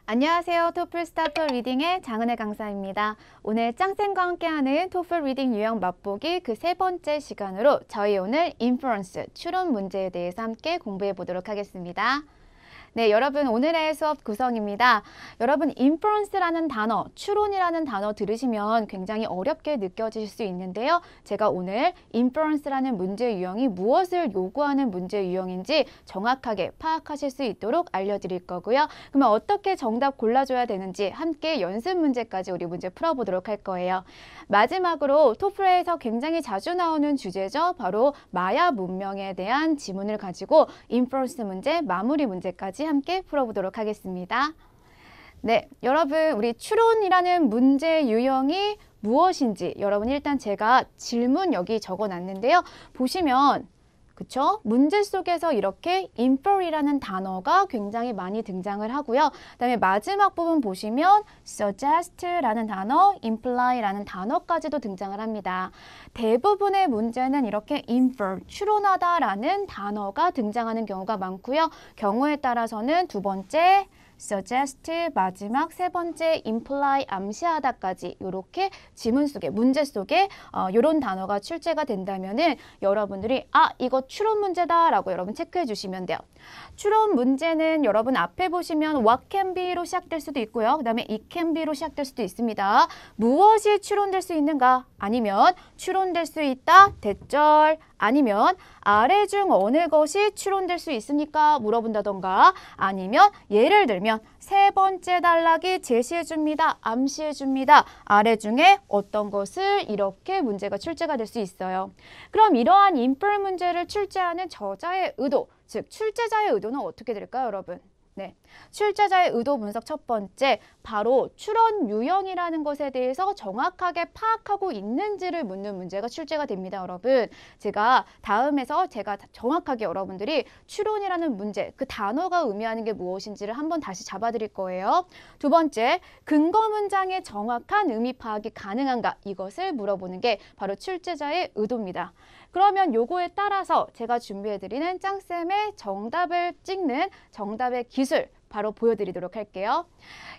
안녕하세요. 토플 스타터 리딩의 장은혜 강사입니다. 오늘 짱쌤과 함께하는 토플 리딩 유형 맛보기 그 세 번째 시간으로 저희 오늘 인퍼런스, 추론 문제에 대해서 함께 공부해 보도록 하겠습니다. 네, 여러분 오늘의 수업 구성입니다. 여러분 인퍼런스라는 단어, 추론이라는 단어 들으시면 굉장히 어렵게 느껴지실 수 있는데요. 제가 오늘 인퍼런스라는 문제 유형이 무엇을 요구하는 문제 유형인지 정확하게 파악하실 수 있도록 알려드릴 거고요. 그러면 어떻게 정답 골라줘야 되는지 함께 연습 문제까지 우리 문제 풀어보도록 할 거예요. 마지막으로 토플에서 굉장히 자주 나오는 주제죠. 바로 마야 문명에 대한 지문을 가지고 인퍼런스 문제, 마무리 문제까지 함께 풀어보도록 하겠습니다. 네, 여러분 우리 추론이라는 문제 유형이 무엇인지 여러분 일단 제가 질문 여기 적어놨는데요. 보시면 그쵸? 문제 속에서 이렇게 infer이라는 단어가 굉장히 많이 등장을 하고요. 그다음에 마지막 부분 보시면 suggest라는 단어, imply라는 단어까지도 등장을 합니다. 대부분의 문제는 이렇게 infer, 추론하다라는 단어가 등장하는 경우가 많고요. 경우에 따라서는 두 번째 suggest, 마지막 세 번째 imply, 암시하다까지 이렇게 지문 속에, 문제 속에 이런 단어가 출제가 된다면은 여러분들이 이거 추론 문제다라고 여러분 체크해 주시면 돼요. 추론 문제는 여러분 앞에 보시면 what can be로 시작될 수도 있고요. 그 다음에 it can be로 시작될 수도 있습니다. 무엇이 추론될 수 있는가? 아니면 추론될 수 있다, 대절, 아니면 아래 중 어느 것이 추론될 수 있습니까? 물어본다던가 아니면 예를 들면 세 번째 단락이 제시해 줍니다. 암시해 줍니다. 아래 중에 어떤 것을 이렇게 문제가 출제가 될 수 있어요. 그럼 이러한 인fer 문제를 출제하는 저자의 의도, 즉 출제자의 의도는 어떻게 될까요, 여러분? 네, 출제자의 의도 분석 첫 번째, 바로 추론 유형이라는 것에 대해서 정확하게 파악하고 있는지를 묻는 문제가 출제가 됩니다, 여러분. 제가 다음에서 정확하게 여러분들이 추론이라는 문제, 그 단어가 의미하는 게 무엇인지를 한번 다시 잡아드릴 거예요. 두 번째, 근거 문장의 정확한 의미 파악이 가능한가? 이것을 물어보는 게 바로 출제자의 의도입니다. 그러면 요거에 따라서 제가 준비해드리는 짱쌤의 정답을 찍는 정답의 기술 바로 보여드리도록 할게요.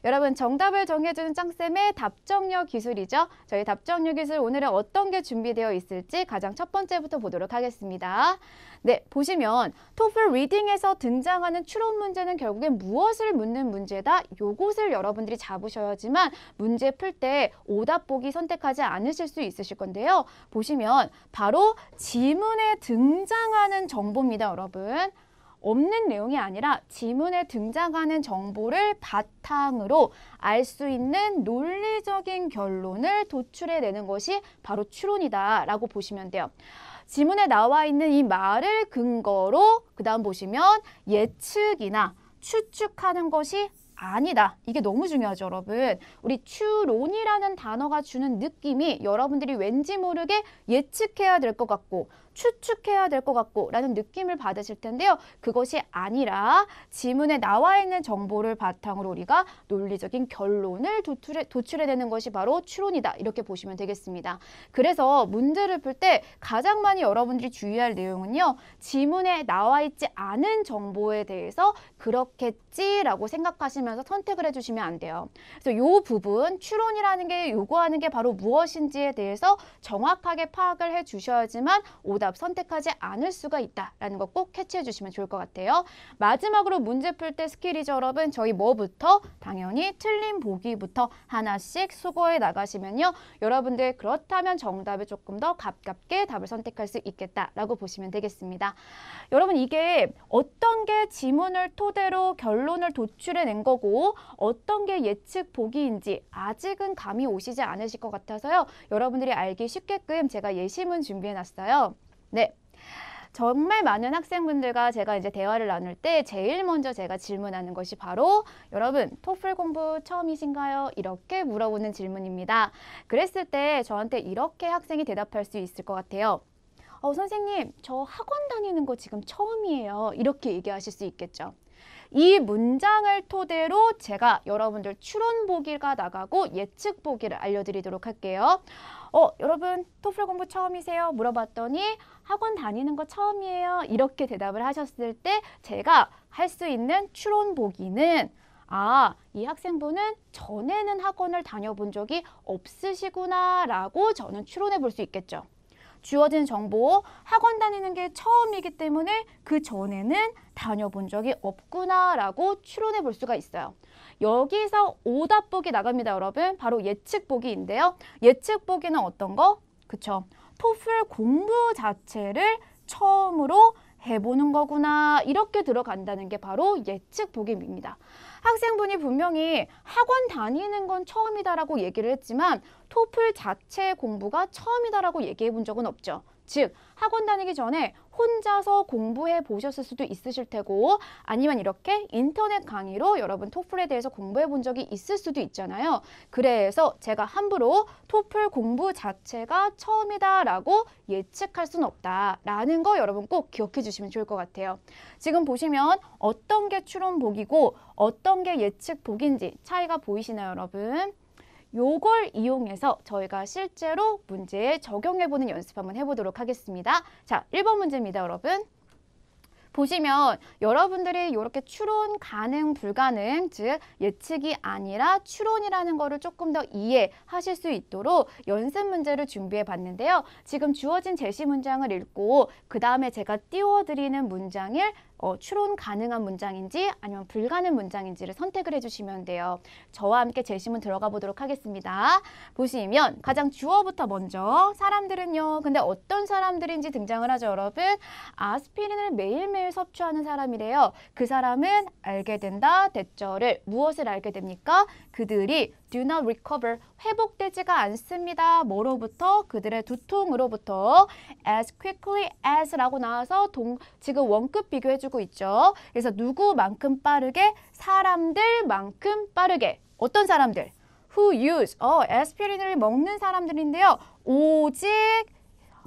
여러분 정답을 정해주는 짱쌤의 답정력 기술이죠. 저희 답정력 기술 오늘은 어떤 게 준비되어 있을지 가장 첫 번째부터 보도록 하겠습니다. 네, 보시면 토플 리딩에서 등장하는 추론 문제는 결국엔 무엇을 묻는 문제다? 요것을 여러분들이 잡으셔야지만 문제 풀 때 오답 보기 선택하지 않으실 수 있으실 건데요. 보시면 바로 지문에 등장하는 정보입니다, 여러분. 없는 내용이 아니라 지문에 등장하는 정보를 바탕으로 알 수 있는 논리적인 결론을 도출해내는 것이 바로 추론이다라고 보시면 돼요. 지문에 나와 있는 이 말을 근거로 그 다음 보시면 예측이나 추측하는 것이 아니다. 이게 너무 중요하죠, 여러분. 우리 추론이라는 단어가 주는 느낌이 여러분들이 왠지 모르게 예측해야 될 것 같고 추측해야 될 것 같고 라는 느낌을 받으실 텐데요. 그것이 아니라 지문에 나와 있는 정보를 바탕으로 우리가 논리적인 결론을 도출해내는 것이 바로 추론이다. 이렇게 보시면 되겠습니다. 그래서 문제를 풀 때 가장 많이 여러분들이 주의할 내용은요. 지문에 나와 있지 않은 정보에 대해서 그렇겠지라고 생각하시면서 선택을 해주시면 안 돼요. 그래서 이 부분, 추론이라는 게 요구하는 게 바로 무엇인지에 대해서 정확하게 파악을 해주셔야지만 오답 선택하지 않을 수가 있다라는 거 꼭 캐치해 주시면 좋을 것 같아요. 마지막으로 문제 풀 때 스킬이죠, 여러분. 저희 뭐부터? 당연히 틀린 보기부터 하나씩 수거해 나가시면요. 여러분들 그렇다면 정답에 조금 더 가깝게 답을 선택할 수 있겠다라고 보시면 되겠습니다. 여러분 이게 어떤 게 지문을 토대로 결론을 도출해낸 거고 어떤 게 예측 보기인지 아직은 감이 오시지 않으실 것 같아서요. 여러분들이 알기 쉽게끔 제가 예시문 준비해놨어요. 네, 정말 많은 학생분들과 제가 이제 대화를 나눌 때 제일 먼저 제가 질문하는 것이 바로 여러분 토플 공부 처음이신가요? 이렇게 물어보는 질문입니다. 그랬을 때 저한테 이렇게 학생이 대답할 수 있을 것 같아요. 선생님, 저 학원 다니는 거 지금 처음이에요. 이렇게 얘기하실 수 있겠죠. 이 문장을 토대로 제가 여러분들 추론 보기가 나가고 예측 보기를 알려드리도록 할게요. 여러분 토플 공부 처음이세요? 물어봤더니 학원 다니는 거 처음이에요. 이렇게 대답을 하셨을 때 제가 할 수 있는 추론 보기는 이 학생분은 전에는 학원을 다녀본 적이 없으시구나 라고 저는 추론해 볼 수 있겠죠. 주어진 정보, 학원 다니는 게 처음이기 때문에 그 전에는 다녀본 적이 없구나 라고 추론해 볼 수가 있어요. 여기서 오답 보기 나갑니다, 여러분. 바로 예측 보기인데요. 예측 보기는 어떤 거? 그쵸. 토플 공부 자체를 처음으로 해보는 거구나. 이렇게 들어간다는 게 바로 예측 보기입니다. 학생분이 분명히 학원 다니는 건 처음이다라고 얘기를 했지만 토플 자체 공부가 처음이다라고 얘기해 본 적은 없죠. 즉, 학원 다니기 전에 혼자서 공부해 보셨을 수도 있으실 테고 아니면 이렇게 인터넷 강의로 여러분 토플에 대해서 공부해 본 적이 있을 수도 있잖아요. 그래서 제가 함부로 토플 공부 자체가 처음이다라고 예측할 수는 없다라는 거 여러분 꼭 기억해 주시면 좋을 것 같아요. 지금 보시면 어떤 게 추론 보기고 어떤 게 예측 보기인지 차이가 보이시나요, 여러분? 요걸 이용해서 저희가 실제로 문제에 적용해보는 연습 한번 해보도록 하겠습니다. 자, 1번 문제입니다, 여러분. 보시면 여러분들이 이렇게 추론 가능, 불가능, 즉 예측이 아니라 추론이라는 거를 조금 더 이해하실 수 있도록 연습 문제를 준비해 봤는데요. 지금 주어진 제시 문장을 읽고 그 다음에 제가 띄워드리는 문장을 추론 가능한 문장인지 아니면 불가능 문장인지를 선택을 해주시면 돼요. 저와 함께 제시문 들어가 보도록 하겠습니다. 보시면 가장 주어부터 먼저 사람들은요. 근데 어떤 사람들인지 등장을 하죠, 여러분. 아스피린을 매일매일 섭취하는 사람이래요. 그 사람은 알게 된다. 대절을 무엇을 알게 됩니까? 그들이 do not recover, 회복되지가 않습니다. 뭐로부터? 그들의 두통으로부터 as quickly as라고 나와서 지금 원급 비교해주고 있죠. 그래서 누구만큼 빠르게? 사람들만큼 빠르게. 어떤 사람들? Who use, 아스피린을 먹는 사람들인데요. 오직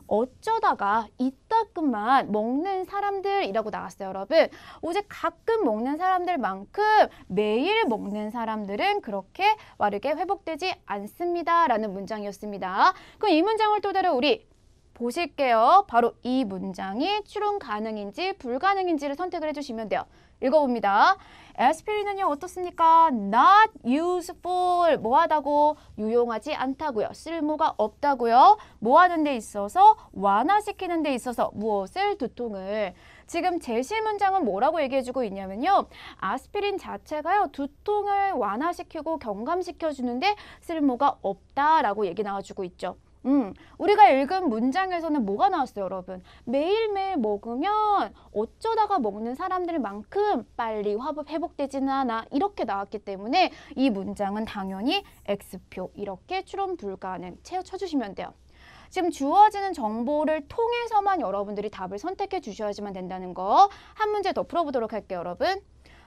어쩌다가 이따금만 먹는 사람들이라고 나왔어요, 여러분. 오직 가끔 먹는 사람들만큼 매일 먹는 사람들은 그렇게 빠르게 회복되지 않습니다. 라는 문장이었습니다. 그럼 이 문장을 토대로 우리 보실게요. 바로 이 문장이 추론 가능인지 불가능인지를 선택을 해주시면 돼요. 읽어봅니다. 아스피린은요 어떻습니까? Not useful. 뭐하다고? 유용하지 않다고요. 쓸모가 없다고요. 뭐하는 데 있어서? 완화시키는 데 있어서 무엇을? 두통을. 지금 제시 문장은 뭐라고 얘기해주고 있냐면요. 아스피린 자체가요 두통을 완화시키고 경감시켜주는데 쓸모가 없다라고 얘기 나와주고 있죠. 우리가 읽은 문장에서는 뭐가 나왔어요, 여러분? 매일매일 먹으면 어쩌다가 먹는 사람들만큼 빨리 회복되지는 않아. 이렇게 나왔기 때문에 이 문장은 당연히 X표 이렇게 추론 불가능 쳐주시면 돼요. 지금 주어지는 정보를 통해서만 여러분들이 답을 선택해 주셔야지만 된다는 거. 한 문제 더 풀어보도록 할게요, 여러분.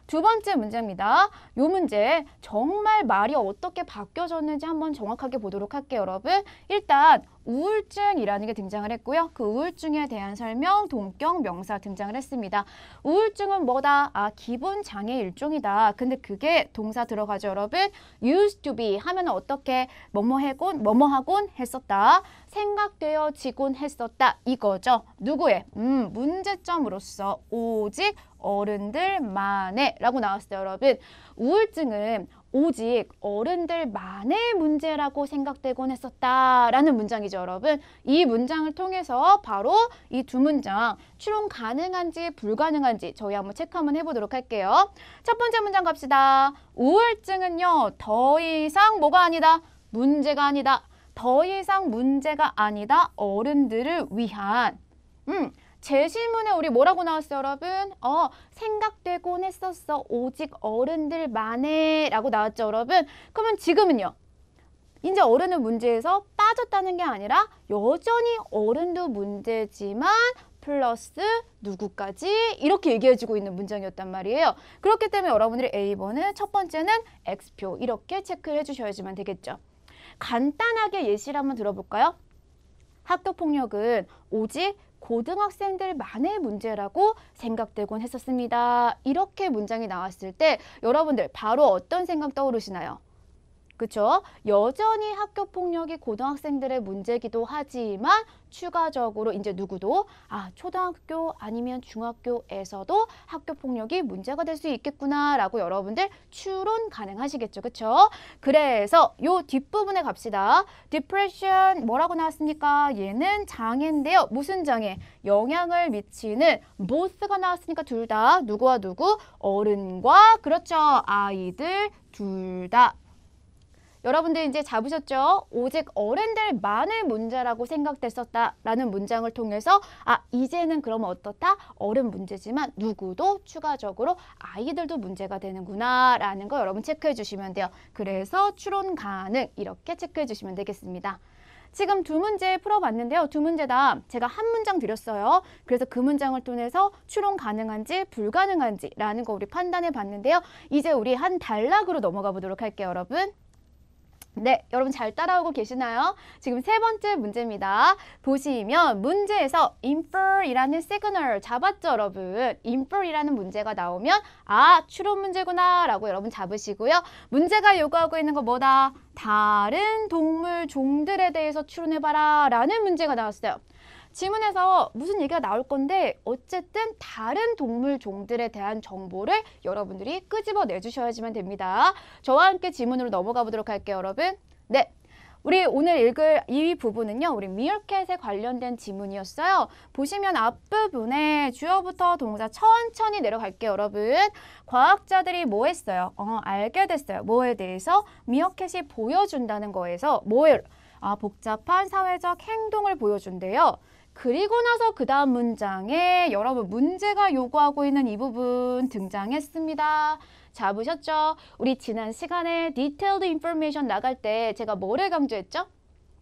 두 번째 문제입니다. 이 문제 정말 말이 어떻게 바뀌어졌는지 한번 정확하게 보도록 할게요, 여러분. 일단 우울증이라는 게 등장을 했고요. 그 우울증에 대한 설명, 동격, 명사 등장을 했습니다. 우울증은 뭐다? 기본 장애 일종이다. 근데 그게 동사 들어가죠, 여러분. used to be 하면 어떻게 뭐뭐하곤 했었다. 생각되어지곤 했었다. 이거죠. 누구의? 문제점으로서 오직 어른들만의 라고 나왔어요, 여러분. 우울증은 오직 어른들만의 문제라고 생각되곤 했었다라는 문장이죠, 여러분. 이 문장을 통해서 바로 이 두 문장 추론 가능한지 불가능한지 저희 한번 체크 한번 해보도록 할게요. 첫 번째 문장 갑시다. 우울증은요, 더 이상 뭐가 아니다? 문제가 아니다. 더 이상 문제가 아니다. 어른들을 위한. 제시문에 우리 뭐라고 나왔어요, 여러분? 생각되곤 했었어. 오직 어른들만의 라고 나왔죠, 여러분? 그러면 지금은요? 이제 어른은 문제에서 빠졌다는 게 아니라 여전히 어른도 문제지만 플러스 누구까지 이렇게 얘기해주고 있는 문장이었단 말이에요. 그렇기 때문에 여러분들이 A번은 첫 번째는 X표 이렇게 체크를 해주셔야지만 되겠죠. 간단하게 예시를 한번 들어볼까요? 학교폭력은 오직 고등학생들만의 문제라고 생각되곤 했었습니다. 이렇게 문장이 나왔을 때 여러분들 바로 어떤 생각 떠오르시나요? 그쵸? 여전히 학교폭력이 고등학생들의 문제이기도 하지만 추가적으로 이제 누구도 초등학교 아니면 중학교에서도 학교폭력이 문제가 될 수 있겠구나라고 여러분들 추론 가능하시겠죠. 그쵸? 그래서 요 뒷부분에 갑시다. Depression 뭐라고 나왔습니까? 얘는 장애인데요. 무슨 장애? 영향을 미치는 both가 나왔으니까 둘 다 누구와 누구? 어른과 그렇죠. 아이들 둘 다. 여러분들 이제 잡으셨죠? 오직 어른들만의 문제라고 생각됐었다라는 문장을 통해서 이제는 그러면 어떻다? 어른 문제지만 누구도 추가적으로 아이들도 문제가 되는구나 라는 거 여러분 체크해 주시면 돼요. 그래서 추론 가능 이렇게 체크해 주시면 되겠습니다. 지금 두 문제 풀어봤는데요. 두 문제 다 제가 한 문장 드렸어요. 그래서 그 문장을 통해서 추론 가능한지 불가능한지 라는 거 우리 판단해 봤는데요. 이제 우리 한 단락으로 넘어가 보도록 할게요, 여러분. 네, 여러분 잘 따라오고 계시나요? 지금 세 번째 문제입니다. 보시면 문제에서 infer이라는 시그널 잡았죠, 여러분? infer이라는 문제가 나오면 추론 문제구나 라고 여러분 잡으시고요. 문제가 요구하고 있는 거 뭐다? 다른 동물 종들에 대해서 추론해봐라 라는 문제가 나왔어요. 지문에서 무슨 얘기가 나올 건데 어쨌든 다른 동물 종들에 대한 정보를 여러분들이 끄집어 내주셔야지만 됩니다. 저와 함께 지문으로 넘어가 보도록 할게요, 여러분. 네. 우리 오늘 읽을 이 부분은요. 우리 미어캣에 관련된 지문이었어요. 보시면 앞부분에 주어부터 동사 천천히 내려갈게요, 여러분. 과학자들이 뭐 했어요? 알게 됐어요. 뭐에 대해서? 미어캣이 보여준다는 거에서 뭐예요? 복잡한 사회적 행동을 보여준대요. 그리고 나서 그 다음 문장에 여러분 문제가 요구하고 있는 이 부분 등장했습니다. 잡으셨죠? 우리 지난 시간에 Detailed Information 나갈 때 제가 뭐를 강조했죠?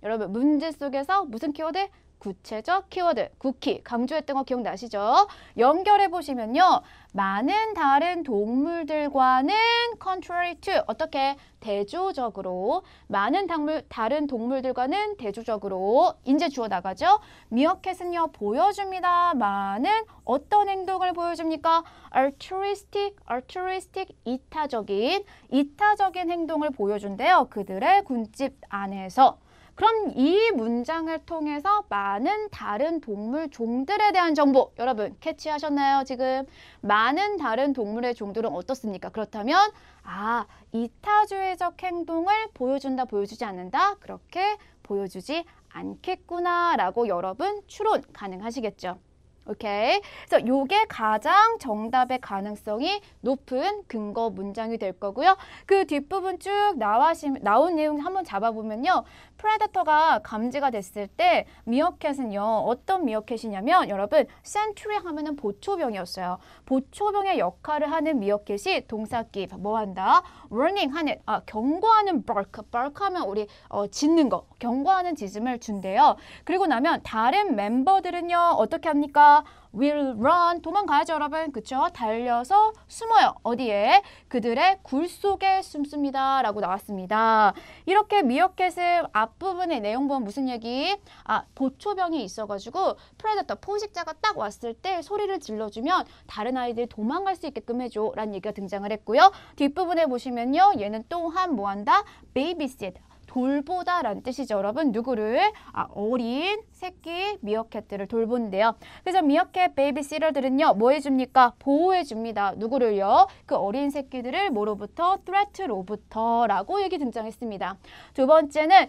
여러분 문제 속에서 무슨 키워드? 구체적 키워드, 쿠키 강조했던 거 기억나시죠? 연결해 보시면요. 많은 다른 동물들과는 contrary to 어떻게? 대조적으로 많은 다른 동물들과는 대조적으로 이제 주어 나가죠. 미어캣은요. 보여줍니다. 많은 어떤 행동을 보여줍니까? altruistic, 이타적인 행동을 보여준대요. 그들의 군집 안에서. 그럼 이 문장을 통해서 많은 다른 동물 종들에 대한 정보 여러분 캐치하셨나요? 지금 많은 다른 동물의 종들은 어떻습니까? 그렇다면 이타주의적 행동을 보여준다, 보여주지 않는다? 그렇게 보여주지 않겠구나 라고 여러분 추론 가능하시겠죠? 오케이. 그래서 요게 가장 정답의 가능성이 높은 근거 문장이 될 거고요. 그 뒷부분 쭉 나온 내용 한번 잡아보면요. 프레데터가 감지가 됐을 때 미어캣은요. 어떤 미어캣이냐면 여러분 센츄리 하면은 보초병이었어요. 보초병의 역할을 하는 미어캣이 동사기 뭐 한다? warning 하는 경고하는 bark 하면 우리 짖는 거 경고하는 짖음을 준대요. 그리고 나면 다른 멤버들은요. 어떻게 합니까? will run 도망가야죠 여러분. 그쵸? 달려서 숨어요. 어디에? 그들의 굴 속에 숨습니다 라고 나왔습니다. 이렇게 미어캣은 앞부분의 내용 보면 무슨 얘기? 보초병이 있어가지고 프레데터 포식자가 딱 왔을 때 소리를 질러주면 다른 아이들이 도망갈 수 있게끔 해줘 라는 얘기가 등장을 했고요. 뒷부분에 보시면요. 얘는 또한 뭐한다? babysit 돌보다 라는 뜻이죠. 여러분 누구를? 어린 새끼 미어캣들을 돌본대요. 그래서 미어캣 베이비시터들은요. 뭐 해줍니까? 보호해줍니다. 누구를요? 그 어린 새끼들을 뭐로부터? threat로부터 라고 얘기 등장했습니다. 두 번째는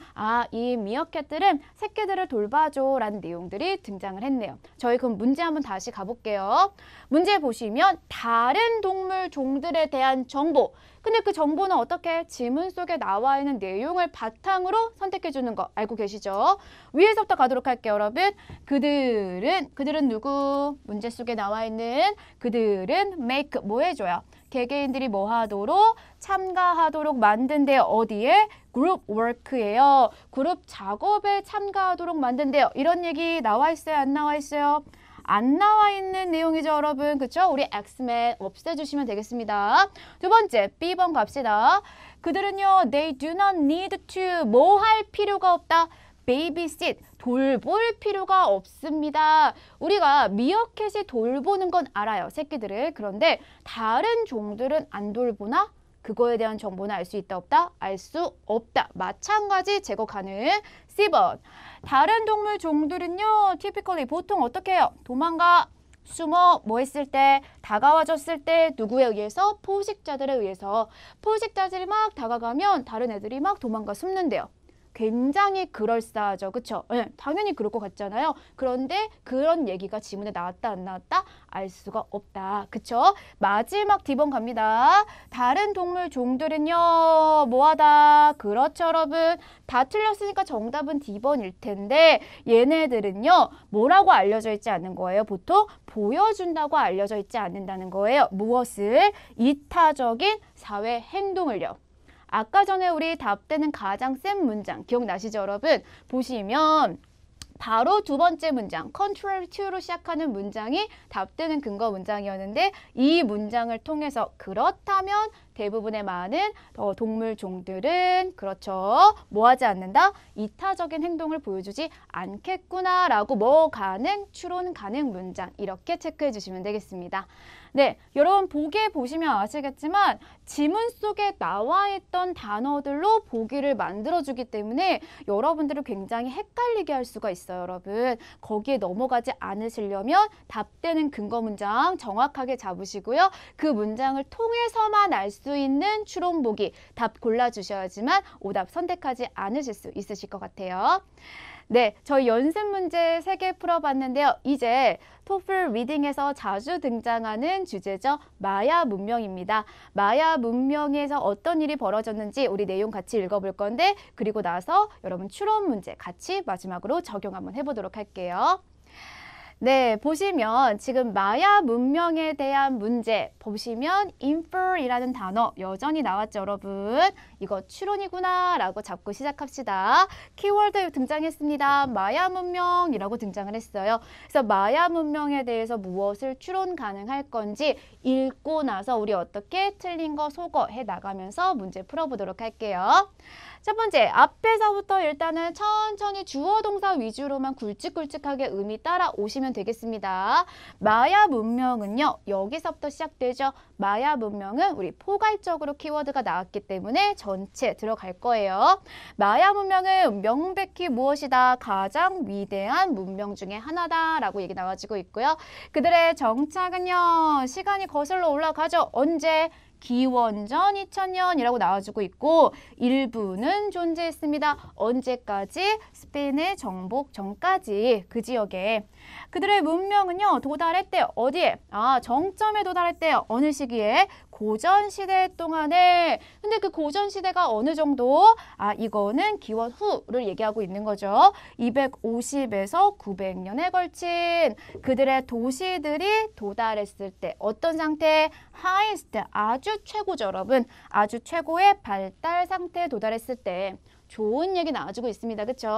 이 미어캣들은 새끼들을 돌봐줘 라는 내용들이 등장을 했네요. 저희 그럼 문제 한번 다시 가볼게요. 문제 보시면 다른 동물 종들에 대한 정보 근데 그 정보는 어떻게? 지문 속에 나와 있는 내용을 바탕으로 선택해 주는 거 알고 계시죠? 위에서부터 가도록 할게요, 여러분. 그들은 누구? 문제 속에 나와 있는 그들은 make 뭐 해줘요? 개개인들이 뭐 하도록? 참가하도록 만든대요. 어디에? 그룹 워크예요. 그룹 작업에 참가하도록 만든대요. 이런 얘기 나와 있어요? 안 나와 있어요? 안 나와 있는 내용이죠, 여러분. 그쵸? 우리 X맨 없애주시면 되겠습니다. 두 번째, B번 갑시다. 그들은요, they do not need to 뭐 할 필요가 없다. babysit, 돌볼 필요가 없습니다. 우리가 미어캣이 돌보는 건 알아요, 새끼들을. 그런데 다른 종들은 안 돌보나? 그거에 대한 정보는 알 수 있다, 없다? 알 수 없다. 마찬가지 제거 가능. C번, 다른 동물 종들은요, typically 보통 어떻게 해요? 도망가, 숨어, 뭐 했을 때, 다가와줬을 때 누구에 의해서? 포식자들에 의해서. 포식자들이 막 다가가면 다른 애들이 막 도망가 숨는데요. 굉장히 그럴싸하죠. 그쵸? 네, 당연히 그럴 것 같잖아요. 그런데 그런 얘기가 지문에 나왔다 안 나왔다? 알 수가 없다. 그쵸? 마지막 D번 갑니다. 다른 동물 종들은요. 뭐하다? 그렇죠, 여러분. 다 틀렸으니까 정답은 D번일 텐데 얘네들은요. 뭐라고 알려져 있지 않은 거예요? 보통 보여준다고 알려져 있지 않는다는 거예요. 무엇을? 이타적인 사회 행동을요. 아까 전에 우리 답되는 가장 센 문장 기억나시죠, 여러분? 보시면 바로 두 번째 문장, contrary to로 시작하는 문장이 답되는 근거 문장이었는데 이 문장을 통해서 그렇다면 대부분의 많은 동물 종들은 그렇죠. 뭐 하지 않는다? 이타적인 행동을 보여주지 않겠구나 라고 뭐 가능? 추론 가능 문장 이렇게 체크해 주시면 되겠습니다. 네, 여러분 보기에 보시면 아시겠지만 지문 속에 나와 있던 단어들로 보기를 만들어주기 때문에 여러분들을 굉장히 헷갈리게 할 수가 있어요, 여러분. 거기에 넘어가지 않으시려면 답되는 근거 문장 정확하게 잡으시고요. 그 문장을 통해서만 알 수 있는 추론 보기, 답 골라주셔야지만 오답 선택하지 않으실 수 있으실 것 같아요. 네, 저희 연습 문제 3개 풀어봤는데요. 이제 토플 리딩에서 자주 등장하는 주제죠. 마야 문명입니다. 마야 문명에서 어떤 일이 벌어졌는지 우리 내용 같이 읽어볼 건데 그리고 나서 여러분 추론 문제 같이 마지막으로 적용 한번 해보도록 할게요. 네, 보시면 지금 마야 문명에 대한 문제 보시면 infer이라는 단어 여전히 나왔죠, 여러분. 이거 추론이구나 라고 잡고 시작합시다. 키워드 등장했습니다. 마야 문명이라고 등장을 했어요. 그래서 마야 문명에 대해서 무엇을 추론 가능할 건지 읽고 나서 우리 어떻게 틀린 거 속어 해 나가면서 문제 풀어보도록 할게요. 첫 번째, 앞에서부터 일단은 천천히 주어 동사 위주로만 굵직굵직하게 의미 따라오시면 되겠습니다. 마야 문명은요, 여기서부터 시작되죠. 마야 문명은 우리 포괄적으로 키워드가 나왔기 때문에 전체 들어갈 거예요. 마야 문명은 명백히 무엇이다? 가장 위대한 문명 중에 하나다라고 얘기 나와지고 있고요. 그들의 정착은요, 시간이 거슬러 올라가죠. 언제? 기원전 2000년이라고 나와주고 있고 일부는 존재했습니다. 언제까지? 스페인의 정복 전까지 그 지역에. 그들의 문명은요 도달했대요. 어디에? 정점에 도달했대요. 어느 시기에? 고전시대 동안에. 근데 그 고전시대가 어느 정도? 이거는 기원 후를 얘기하고 있는 거죠. 250에서 900년에 걸친 그들의 도시들이 도달했을 때 어떤 상태? highest, 아주 최고죠, 여러분. 아주 최고의 발달 상태에 도달했을 때 좋은 얘기 나와주고 있습니다. 그쵸?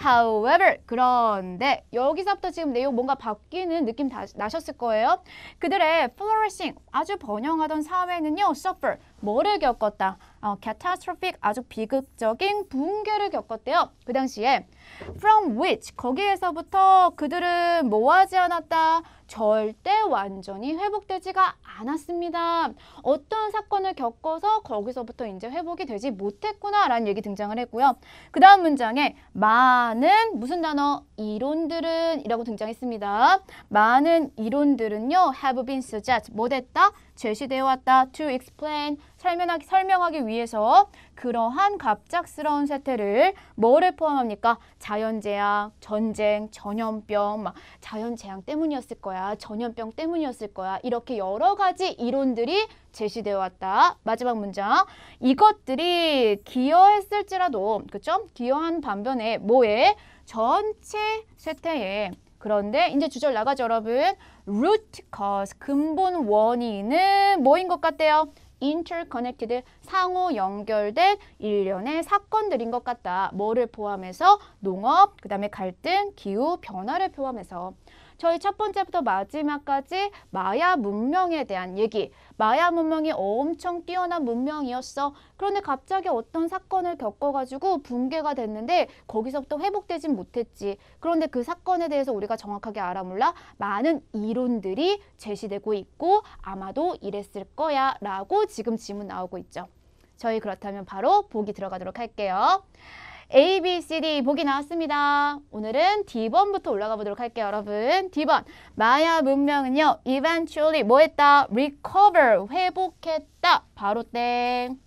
However, 그런데 여기서부터 지금 내용 뭔가 바뀌는 느낌 다 나셨을 거예요. 그들의 flourishing, 아주 번영하던 사회는요, suffer, 뭐를 겪었다? catastrophic, 아주 비극적인 붕괴를 겪었대요. 그 당시에 from which, 거기에서부터 그들은 뭐 하지 않았다? 절대 완전히 회복되지가 않았습니다. 어떤 사건을 겪어서 거기서부터 이제 회복이 되지 못했구나라는 얘기 등장을 했고요. 그 다음 문장에 많은 무슨 단어? 이론들은 이라고 등장했습니다. 많은 이론들은요, have been suggested, 뭐 됐다? 제시되어 왔다. to explain, 설명하기 위해서 그러한 갑작스러운 사태를 뭐를 포함합니까? 자연재앙, 전쟁, 전염병, 자연재앙 때문이었을 거야. 전염병 때문이었을 거야. 이렇게 여러 가지 이론들이 제시되어 왔다. 마지막 문장. 이것들이 기여했을지라도, 그쵸? 기여한 반면에 뭐에? 전체 세태에. 그런데 이제 주절 나가죠, 여러분. root cause, 근본 원인은 뭐인 것 같대요? interconnected, 상호 연결된 일련의 사건들인 것 같다. 뭐를 포함해서? 농업, 그 다음에 갈등, 기후, 변화를 포함해서. 저희 첫 번째부터 마지막까지 마야 문명에 대한 얘기. 마야 문명이 엄청 뛰어난 문명이었어. 그런데 갑자기 어떤 사건을 겪어가지고 붕괴가 됐는데 거기서부터 회복되진 못했지. 그런데 그 사건에 대해서 우리가 정확하게 알아 몰라 많은 이론들이 제시되고 있고 아마도 이랬을 거야 라고 지금 질문 나오고 있죠. 저희 그렇다면 바로 보기 들어가도록 할게요. A, B, C, D 보기 나왔습니다. 오늘은 D번부터 올라가 보도록 할게요, 여러분. D번. 마야 문명은요, eventually 뭐 했다? recover, 회복했다. 바로 땡.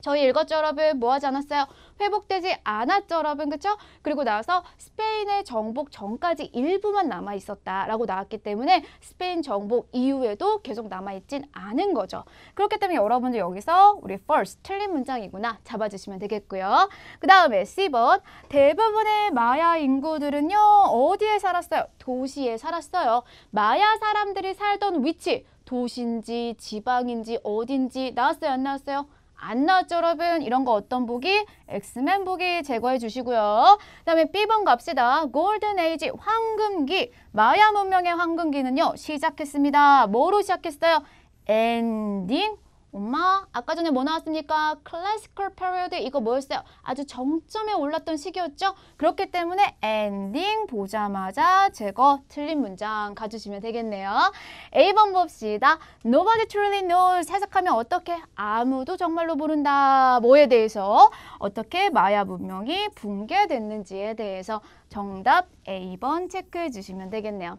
저희 읽었죠, 여러분? 뭐 하지 않았어요? 회복되지 않았죠, 여러분? 그쵸? 그리고 나서 스페인의 정복 전까지 일부만 남아있었다라고 나왔기 때문에 스페인 정복 이후에도 계속 남아있진 않은 거죠. 그렇기 때문에 여러분들 여기서 우리 first 틀린 문장이구나 잡아주시면 되겠고요. 그 다음에 C번. 대부분의 마야 인구들은요, 어디에 살았어요? 도시에 살았어요. 마야 사람들이 살던 위치, 도시인지 지방인지 어딘지 나왔어요, 안 나왔어요? 안 나왔죠, 여러분? 이런 거 어떤 보기? 엑스맨 보기 제거해 주시고요. 그 다음에 B번 갑시다. 골든 에이지, 황금기. 마야 문명의 황금기는요, 시작했습니다. 뭐로 시작했어요? 엔딩. 엄마, 아까 전에 뭐 나왔습니까? 클래시컬 페리어드, 이거 뭐였어요? 아주 정점에 올랐던 시기였죠? 그렇기 때문에 엔딩 보자마자 제거, 틀린 문장 가주시면 되겠네요. A번 봅시다. Nobody truly knows. 해석하면 어떻게? 아무도 정말로 모른다. 뭐에 대해서? 어떻게 마야 문명이 붕괴됐는지에 대해서 정답 A번 체크해 주시면 되겠네요.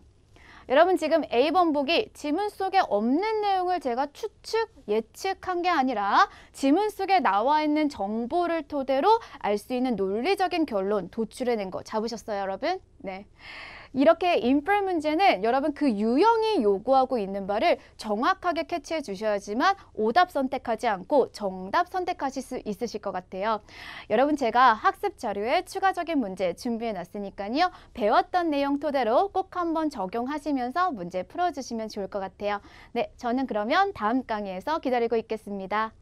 여러분 지금 A번 보기 지문 속에 없는 내용을 제가 추측, 예측한 게 아니라 지문 속에 나와 있는 정보를 토대로 알 수 있는 논리적인 결론 도출해낸 거 잡으셨어요, 여러분? 네. 이렇게 인플 문제는 여러분 그 유형이 요구하고 있는 바를 정확하게 캐치해 주셔야지만 오답 선택하지 않고 정답 선택하실 수 있으실 것 같아요. 여러분 제가 학습 자료에 추가적인 문제 준비해 놨으니까요. 배웠던 내용 토대로 꼭 한번 적용하시면서 문제 풀어주시면 좋을 것 같아요. 네, 저는 그러면 다음 강의에서 기다리고 있겠습니다.